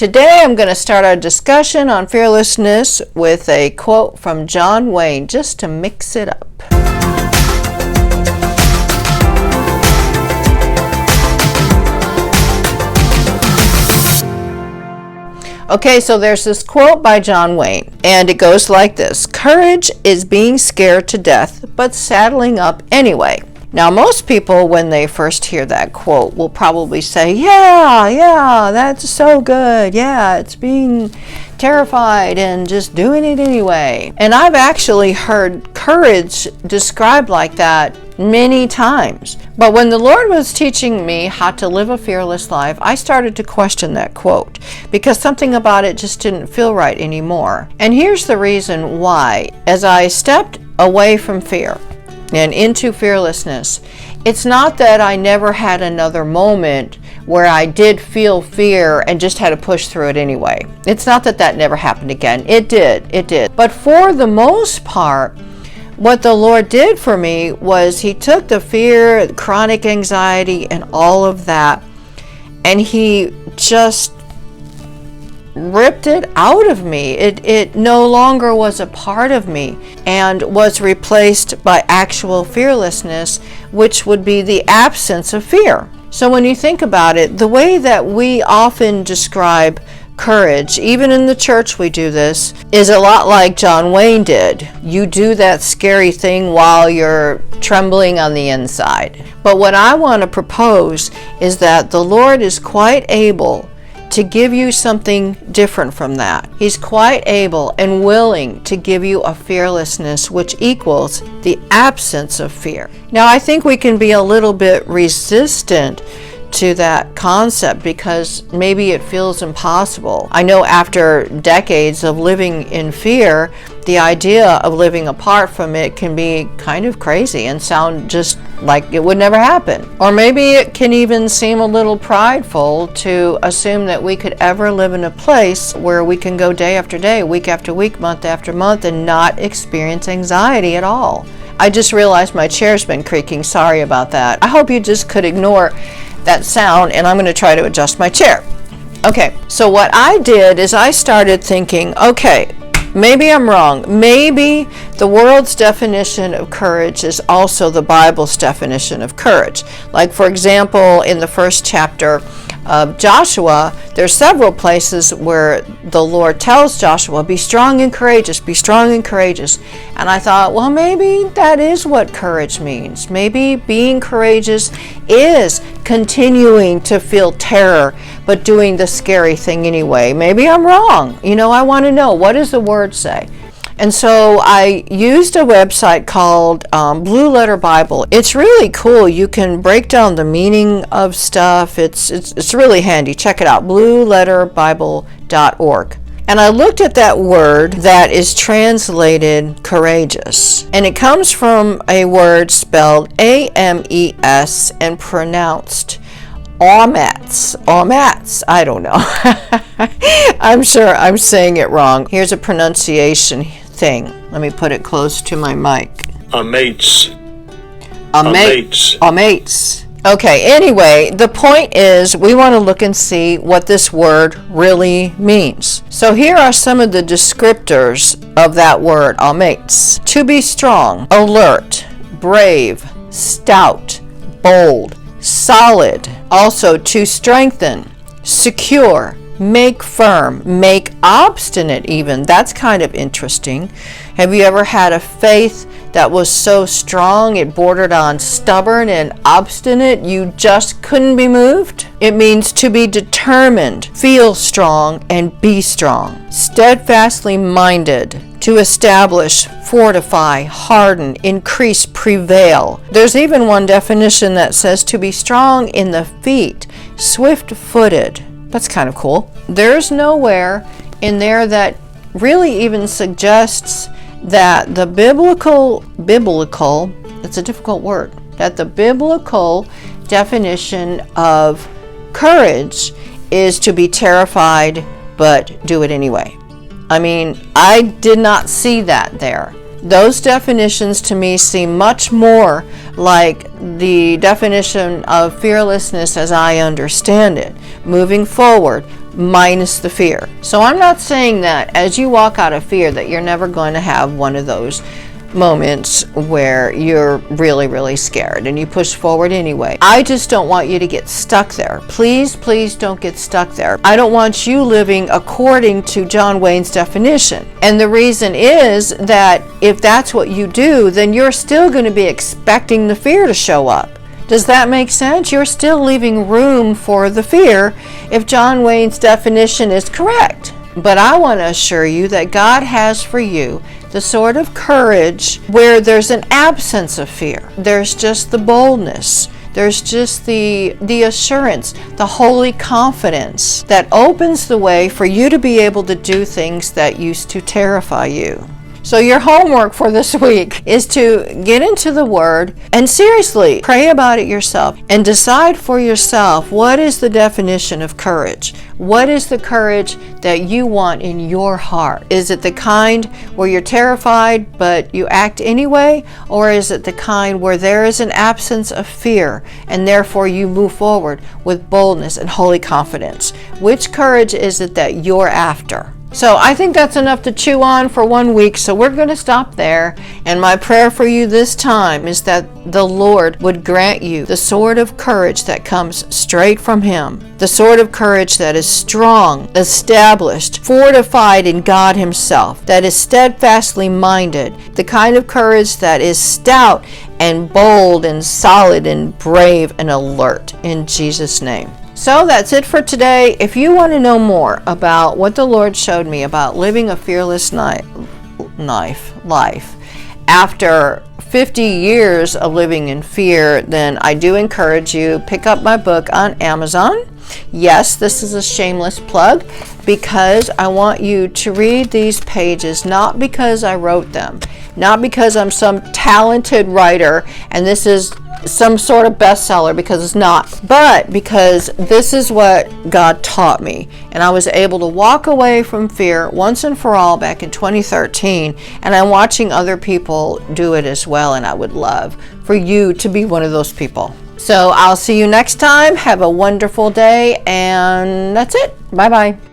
Today I'm going to start our discussion on fearlessness with a quote from John Wayne, just to mix it up. Okay, so there's this quote by John Wayne, and it goes like this: "Courage is being scared to death, but saddling up anyway." Now, most people, when they first hear that quote, will probably say, yeah, that's so good. Yeah, it's being terrified and just doing it anyway. And I've actually heard courage described like that many times. But when the Lord was teaching me how to live a fearless life, I started to question that quote because something about it just didn't feel right anymore. And here's the reason why. As I stepped away from fear and into fearlessness, it's not that I never had another moment where I did feel fear and just had to push through it anyway. It's not that that never happened again. It did. But for the most part, what the Lord did for me was He took the fear, chronic anxiety, and all of that, and He just ripped it out of me. It no longer was a part of me and was replaced by actual fearlessness, which would be the absence of fear. So when you think about it, the way that we often describe courage, even in the church we do this, is a lot like John Wayne did. You do that scary thing while you're trembling on the inside. But what I want to propose is that the Lord is quite able to give you something different from that. He's quite able and willing to give you a fearlessness which equals the absence of fear. Now, I think we can be a little bit resistant to that concept because maybe it feels impossible. I know after decades of living in fear, the idea of living apart from it can be kind of crazy and sound just like it would never happen. Or maybe it can even seem a little prideful to assume that we could ever live in a place where we can go day after day, week after week, month after month, and not experience anxiety at all. I just realized my chair's been creaking. Sorry about that. I hope you just could ignore that sound, and I'm going to try to adjust my chair. Okay, so what I did is I started thinking, okay, maybe I'm wrong. Maybe the world's definition of courage is also the Bible's definition of courage. Like, for example, in the first chapter of Joshua, there's several places where the Lord tells Joshua, be strong and courageous, be strong and courageous. And I thought, well, maybe that is what courage means. Maybe being courageous is continuing to feel terror, but doing the scary thing anyway. Maybe I'm wrong. I want to know, what does the Word say? And so I used a website called Blue Letter Bible. It's really cool. You can break down the meaning of stuff. It's really handy. Check it out, blueletterbible.org. And I looked at that word that is translated courageous. And it comes from a word spelled A-M-E-S and pronounced Omats. I don't know. I'm sure I'm saying it wrong. Here's a pronunciation thing. Let me put it close to my mic. Amates. Okay, anyway, the point is we want to look and see what this word really means. So here are some of the descriptors of that word, amates. To be strong, alert, brave, stout, bold, solid. Also to strengthen, secure, make firm, make obstinate even. That's kind of interesting. Have you ever had a faith that was so strong it bordered on stubborn and obstinate you just couldn't be moved? It means to be determined, feel strong, and be strong. Steadfastly minded, to establish, fortify, harden, increase, prevail. There's even one definition that says to be strong in the feet, swift-footed. That's kind of cool. There's nowhere in there that really even suggests that the biblical, that's a difficult word, that the biblical definition of courage is to be terrified but do it anyway. I mean, I did not see that there. Those definitions to me seem much more like the definition of fearlessness as I understand it. Moving forward, minus the fear. So I'm not saying that as you walk out of fear that you're never going to have one of those moments where you're really, really scared and you push forward anyway. I just don't want you to get stuck there. Please, please don't get stuck there. I don't want you living according to John Wayne's definition. And the reason is that if that's what you do, then you're still going to be expecting the fear to show up. Does that make sense? You're still leaving room for the fear if John Wayne's definition is correct. But I want to assure you that God has for you the sort of courage where there's an absence of fear. There's just the boldness. There's just the assurance, the holy confidence that opens the way for you to be able to do things that used to terrify you. So your homework for this week is to get into the Word and seriously pray about it yourself and decide for yourself, what is the definition of courage? What is the courage that you want in your heart? Is it the kind where you're terrified but you act anyway? Or is it the kind where there is an absence of fear and therefore you move forward with boldness and holy confidence? Which courage is it that you're after? So I think that's enough to chew on for 1 week, so we're going to stop there. And my prayer for you this time is that the Lord would grant you the sort of courage that comes straight from Him, the sort of courage that is strong, established, fortified in God Himself, that is steadfastly minded, the kind of courage that is stout and bold and solid and brave and alert, in Jesus' name. So that's it for today. If you want to know more about what the Lord showed me about living a fearless life after 50 years of living in fear, then I do encourage you, pick up my book on Amazon. Yes, this is a shameless plug because I want you to read these pages, not because I wrote them, not because I'm some talented writer and this is some sort of bestseller, because it's not, but because this is what God taught me, and I was able to walk away from fear once and for all back in 2013, and I'm watching other people do it as well, and I would love for you to be one of those people. So I'll see you next time. Have a wonderful day, and that's it. Bye-bye.